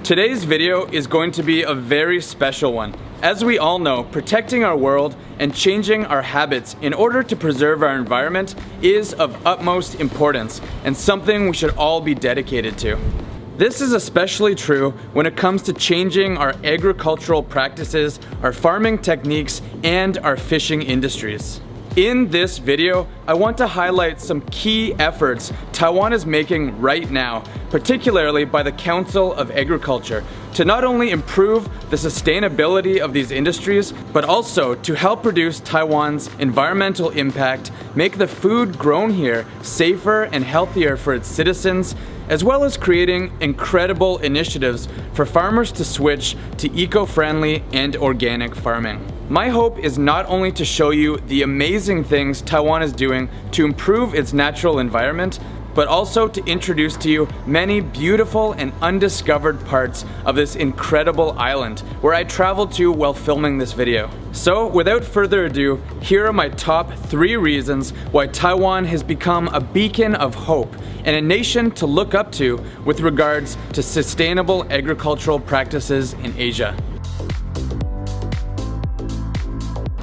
Today's video is going to be a very special one. As we all know, protecting our world and changing our habits in order to preserve our environment is of utmost importance and something we should all be dedicated to. This is especially true when it comes to changing our agricultural practices, our farming techniques, and our fishing industries. In this video, I want to highlight some key efforts Taiwan is making right now, particularly by the Council of Agriculture, to not only improve the sustainability of these industries, but also to help reduce Taiwan's environmental impact, make the food grown here safer and healthier for its citizens, as well as creating incredible initiatives for farmers to switch to eco-friendly and organic farming. My hope is not only to show you the amazing things Taiwan is doing to improve its natural environment, but also to introduce to you many beautiful and undiscovered parts of this incredible island where I traveled to while filming this video. So without further ado, here are my top 3 reasons why Taiwan has become a beacon of hope and a nation to look up to with regards to sustainable agricultural practices in Asia.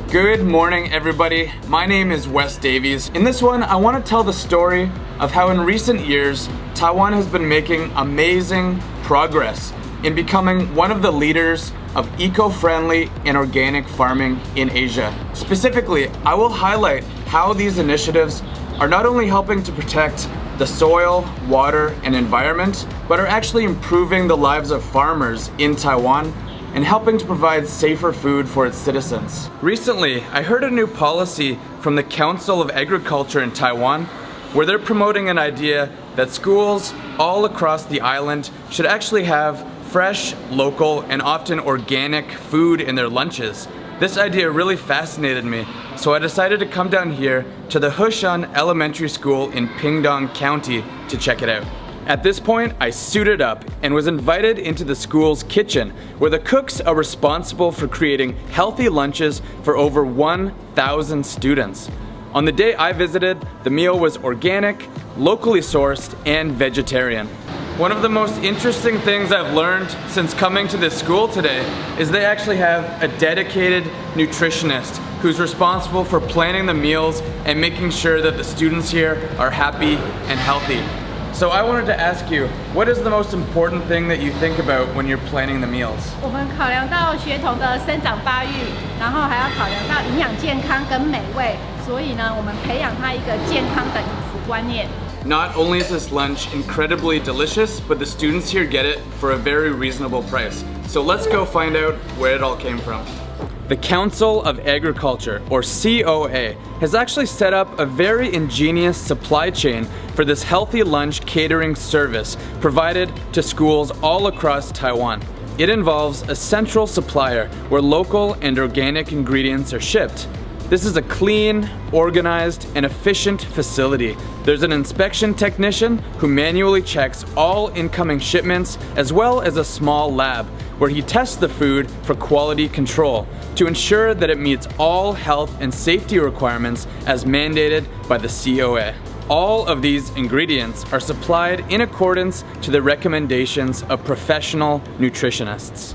Good morning, everybody. My name is Wes Davies. In this one, I want to tell the story of how in recent years, Taiwan has been making amazing progress in becoming one of the leaders of eco-friendly and organic farming in Asia. Specifically, I will highlight how these initiatives are not only helping to protect the soil, water, and environment, but are actually improving the lives of farmers in Taiwan and helping to provide safer food for its citizens. Recently, I heard a new policy from the Council of Agriculture in Taiwan where they're promoting an idea that schools all across the island should actually have fresh, local, and often organic food in their lunches. This idea really fascinated me, so I decided to come down here to the Hushan Elementary School in Pingdong County to check it out. At this point, I suited up and was invited into the school's kitchen, where the cooks are responsible for creating healthy lunches for over 1,000 students. On the day I visited, the meal was organic, locally sourced, and vegetarian. One of the most interesting things I've learned since coming to this school today is they actually have a dedicated nutritionist who's responsible for planning the meals and making sure that the students here are happy and healthy. So I wanted to ask you, what is the most important thing that you think about when you're planning the meals? 我们考量到学童的生长发育，然后还要考量到营养健康跟美味，所以呢，我们培养他一个健康的饮食观念。 Not only is this lunch incredibly delicious, but the students here get it for a very reasonable price. So let's go find out where it all came from. The Council of Agriculture, or COA, has actually set up a very ingenious supply chain for this healthy lunch catering service provided to schools all across Taiwan. It involves a central supplier where local and organic ingredients are shipped. This is a clean, organized, and efficient facility. There's an inspection technician who manually checks all incoming shipments, as well as a small lab where he tests the food for quality control to ensure that it meets all health and safety requirements as mandated by the COA. All of these ingredients are supplied in accordance to the recommendations of professional nutritionists.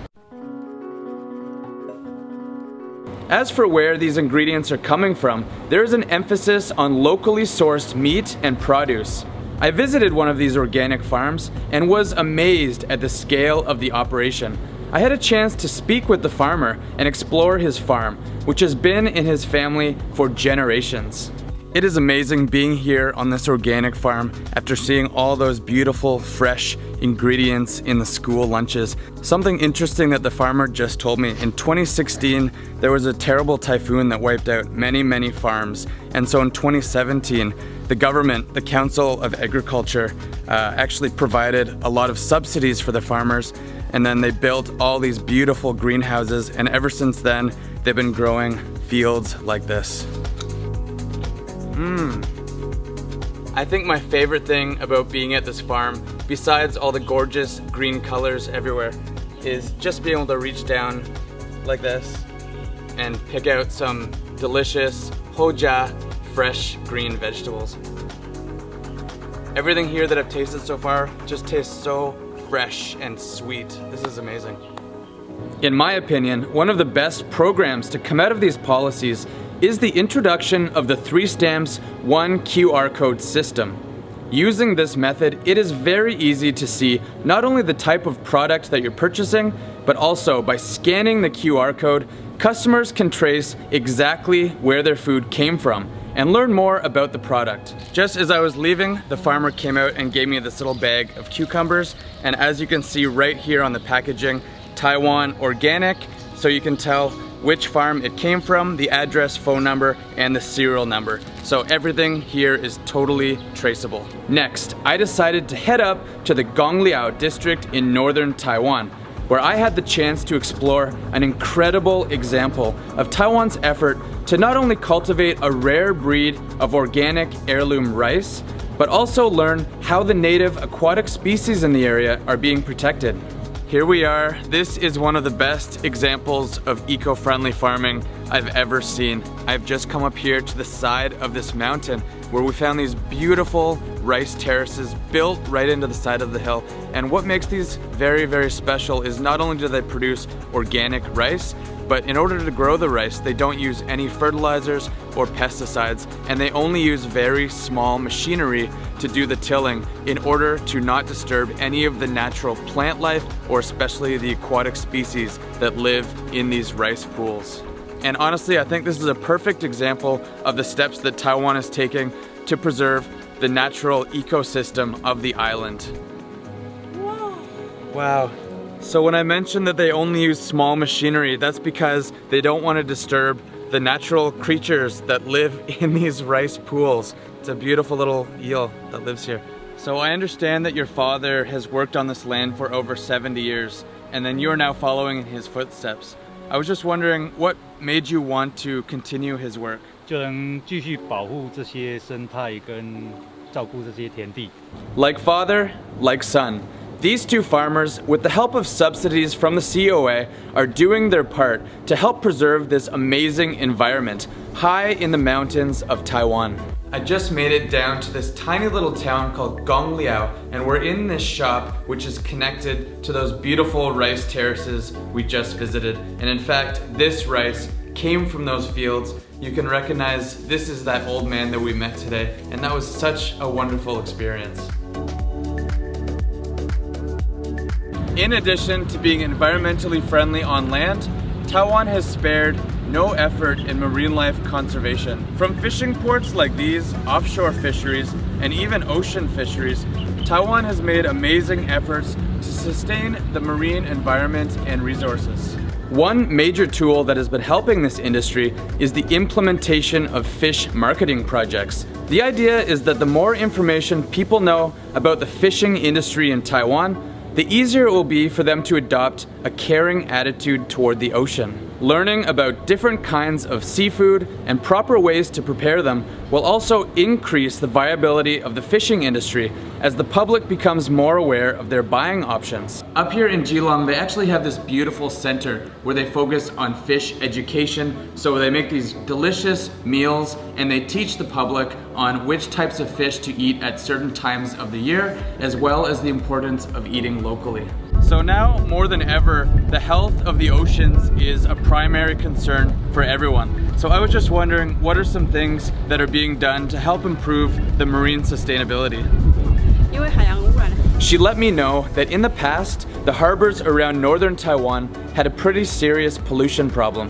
As for where these ingredients are coming from, there is an emphasis on locally sourced meat and produce. I visited one of these organic farms and was amazed at the scale of the operation. I had a chance to speak with the farmer and explore his farm, which has been in his family for generations. It is amazing being here on this organic farm after seeing all those beautiful, fresh ingredients in the school lunches. Something interesting that the farmer just told me, in 2016, there was a terrible typhoon that wiped out many farms. And so in 2017, the government, the Council of Agriculture, actually provided a lot of subsidies for the farmers. And then they built all these beautiful greenhouses. And ever since then, they've been growing fields like this. I think my favorite thing about being at this farm, besides all the gorgeous green colors everywhere, is just being able to reach down like this and pick out some delicious hoja, fresh green vegetables. Everything here that I've tasted so far just tastes so fresh and sweet. This is amazing. In my opinion, one of the best programs to come out of these policies is the introduction of the 3 stamps, 1 QR code system. Using this method, it is very easy to see not only the type of product that you're purchasing, but also by scanning the QR code, customers can trace exactly where their food came from and learn more about the product. Just as I was leaving, the farmer came out and gave me this little bag of cucumbers, and as you can see right here on the packaging, Taiwan organic, so you can tell which farm it came from, the address, phone number, and the serial number. So everything here is totally traceable. Next, I decided to head up to the Gongliao district in northern Taiwan, where I had the chance to explore an incredible example of Taiwan's effort to not only cultivate a rare breed of organic heirloom rice, but also learn how the native aquatic species in the area are being protected. Here we are. This is one of the best examples of eco-friendly farming I've ever seen. I've just come up here to the side of this mountain where we found these beautiful rice terraces built right into the side of the hill. And what makes these very, very special is not only do they produce organic rice, but in order to grow the rice, they don't use any fertilizers or pesticides, and they only use very small machinery to do the tilling in order to not disturb any of the natural plant life or especially the aquatic species that live in these rice pools. And honestly, I think this is a perfect example of the steps that Taiwan is taking to preserve the natural ecosystem of the island. Wow. So when I mentioned that they only use small machinery, that's because they don't want to disturb the natural creatures that live in these rice pools. It's a beautiful little eel that lives here. So I understand that your father has worked on this land for over 70 years, and then you're now following in his footsteps. I was just wondering, what made you want to continue his work? 就能继续保护这些生态跟照顾这些田地。 Like father, like son. These 2 farmers, with the help of subsidies from the COA, are doing their part to help preserve this amazing environment high in the mountains of Taiwan. I just made it down to this tiny little town called Gongliao, and we're in this shop which is connected to those beautiful rice terraces we just visited. And in fact, this rice came from those fields. You can recognize this is that old man that we met today, and that was such a wonderful experience. In addition to being environmentally friendly on land, Taiwan has spared no effort in marine life conservation. From fishing ports like these, offshore fisheries, and even ocean fisheries, Taiwan has made amazing efforts to sustain the marine environment and resources. One major tool that has been helping this industry is the implementation of fish marketing projects. The idea is that the more information people know about the fishing industry in Taiwan, the easier it will be for them to adopt a caring attitude toward the ocean. Learning about different kinds of seafood and proper ways to prepare them will also increase the viability of the fishing industry as the public becomes more aware of their buying options. Up here in Geelong, they actually have this beautiful center where they focus on fish education. So they make these delicious meals and they teach the public on which types of fish to eat at certain times of the year, as well as the importance of eating locally. So now, more than ever, the health of the oceans is a primary concern for everyone. So I was just wondering, what are some things that are being done to help improve the marine sustainability? 因为海洋污染。 She let me know that in the past, the harbors around northern Taiwan had a pretty serious pollution problem.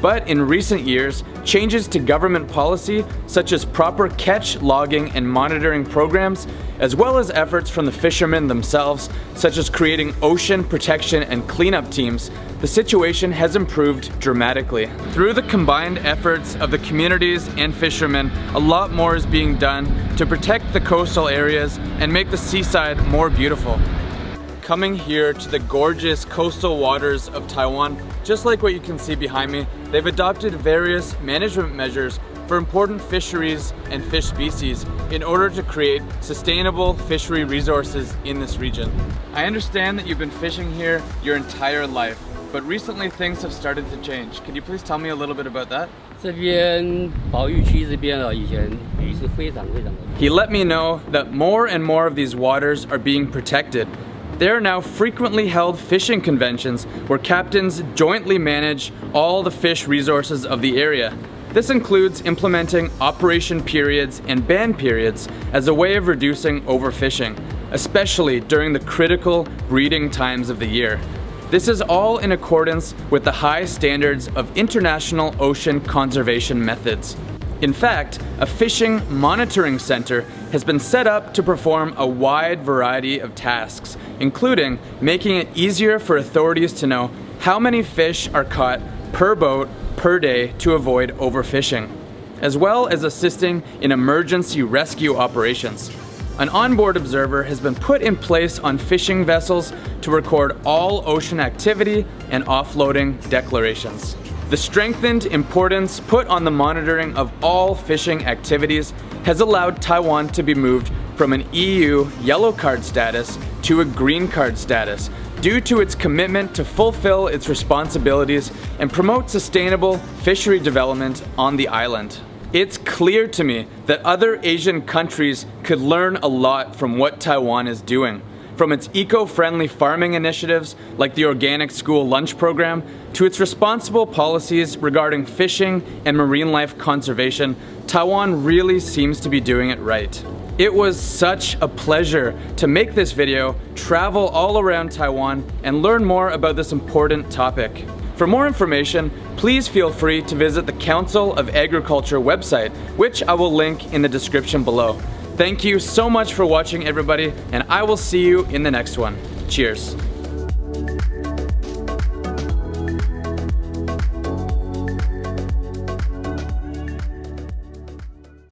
But in recent years, changes to government policy, such as proper catch, logging, and monitoring programs, as well as efforts from the fishermen themselves, such as creating ocean protection and cleanup teams, the situation has improved dramatically. Through the combined efforts of the communities and fishermen, a lot more is being done to protect the coastal areas and make the seaside more beautiful. Coming here to the gorgeous coastal waters of Taiwan, just like what you can see behind me, they've adopted various management measures for important fisheries and fish species in order to create sustainable fishery resources in this region. I understand that you've been fishing here your entire life, but recently things have started to change. Can you please tell me a little bit about that? 这边保育区这边以前鱼是非常多。 He let me know that more and more of these waters are being protected. There are now frequently held fishing conventions where captains jointly manage all the fish resources of the area. This includes implementing operation periods and ban periods as a way of reducing overfishing, especially during the critical breeding times of the year. This is all in accordance with the high standards of international ocean conservation methods. In fact, a fishing monitoring center has been set up to perform a wide variety of tasks, including making it easier for authorities to know how many fish are caught per boat per day to avoid overfishing, as well as assisting in emergency rescue operations. An onboard observer has been put in place on fishing vessels to record all ocean activity and offloading declarations. The strengthened importance put on the monitoring of all fishing activities has allowed Taiwan to be moved from an EU yellow card status to a green card status due to its commitment to fulfill its responsibilities and promote sustainable fishery development on the island. It's clear to me that other Asian countries could learn a lot from what Taiwan is doing. From its eco-friendly farming initiatives like the Organic School Lunch Program to its responsible policies regarding fishing and marine life conservation, Taiwan really seems to be doing it right. It was such a pleasure to make this video, travel all around Taiwan, and learn more about this important topic. For more information, please feel free to visit the Council of Agriculture website, which I will link in the description below. Thank you so much for watching, everybody, and I will see you in the next one. Cheers.